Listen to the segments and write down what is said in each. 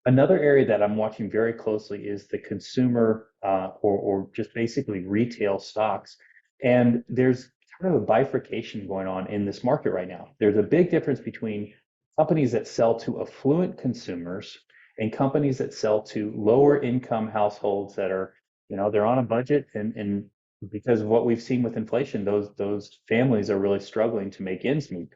Another area that I'm watching very closely is the consumer or just basically retail stocks. And there's kind of a bifurcation going on in this market right now. There's a big difference between companies that sell to affluent consumers and companies that sell to lower income households that are, they're on a budget and because of what we've seen with inflation, those families are really struggling to make ends meet.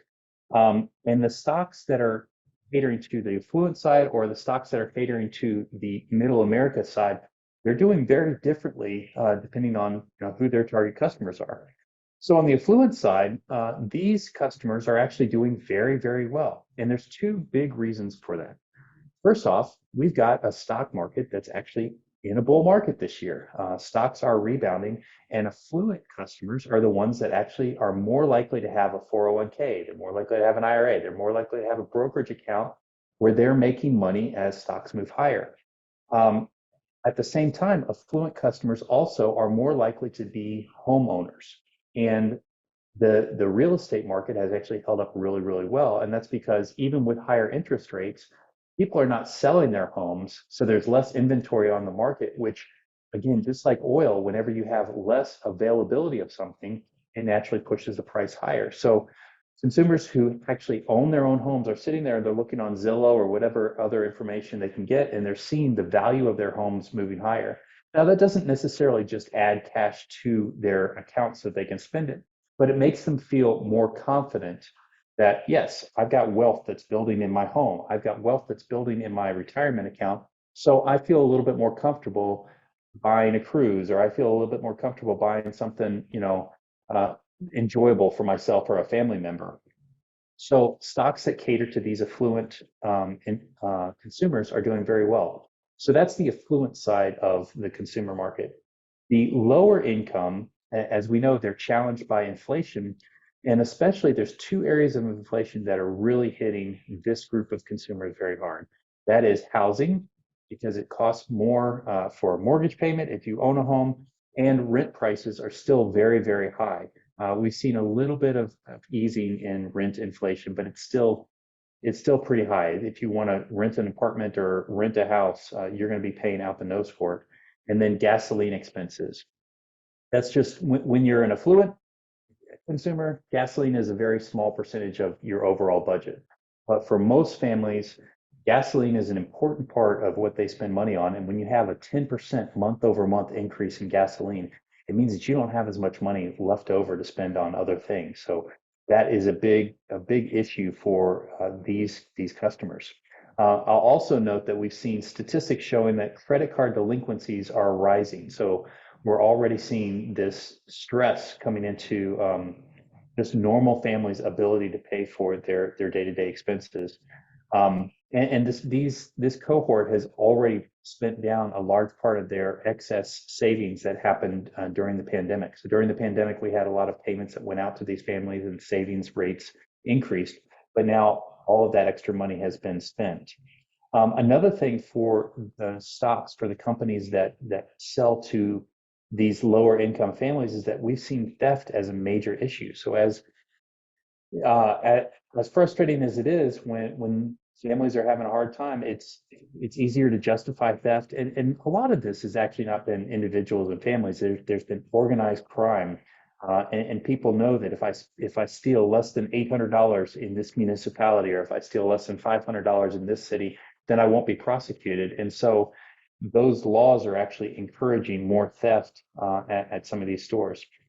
And the stocks that are catering to the affluent side or the stocks that are catering to the middle America side, they're doing very differently depending on who their target customers are. So on the affluent side, these customers are actually doing very, very well. And there's two big reasons for that. First off, we've got a stock market that's actually in a bull market this year. Stocks are rebounding, and affluent customers are the ones that actually are more likely to have a 401k. They're more likely to have an IRA. They're more likely to have a brokerage account where they're making money as stocks move higher. Um, at the same time, affluent customers also are more likely to be homeowners. And the real estate market has actually held up really, really well. And that's because even with higher interest rates, people are not selling their homes. So there's less inventory on the market, which, again, just like oil, whenever you have less availability of something, it naturally pushes the price higher. So consumers who actually own their own homes are sitting there and they're looking on Zillow or whatever other information they can get, and they're seeing the value of their homes moving higher. Now, that doesn't necessarily just add cash to their account so they can spend it, but it makes them feel more confident that, yes, I've got wealth that's building in my home. I've got wealth that's building in my retirement account. So I feel a little bit more comfortable buying a cruise, or I feel a little bit more comfortable buying something, uh, enjoyable for myself or a family member. So stocks that cater to these affluent consumers are doing very well. So that's the affluent side of the consumer market. The lower income, as we know, they're challenged by inflation. And especially there's two areas of inflation that are really hitting this group of consumers very hard. That is housing, because it costs more for a mortgage payment if you own a home, and rent prices are still very, very high. We've seen a little bit of easing in rent inflation, but it's still pretty high. If you want to rent an apartment or rent a house, you're going to be paying out the nose for it. And then gasoline expenses. That's just when you're an affluent consumer, gasoline is a very small percentage of your overall budget. But for most families, gasoline is an important part of what they spend money on. And when you have a 10% month over month increase in gasoline, it means that you don't have as much money left over to spend on other things. So that is a big issue for these customers. I'll also note that we've seen statistics showing that credit card delinquencies are rising. So we're already seeing this stress coming into just normal families' ability to pay for their day-to-day expenses. And this cohort has already spent down a large part of their excess savings that happened during the pandemic. So during the pandemic, we had a lot of payments that went out to these families and savings rates increased, but now all of that extra money has been spent. Another thing for the stocks, for the companies that sell to these lower income families, is that we've seen theft as a major issue. So as frustrating as it is when families are having a hard time, it's easier to justify theft. And a lot of this has actually not been individuals and families. There's been organized crime. And people know that if I steal less than $800 in this municipality, or if I steal less than $500 in this city, then I won't be prosecuted. And so those laws are actually encouraging more theft at some of these stores.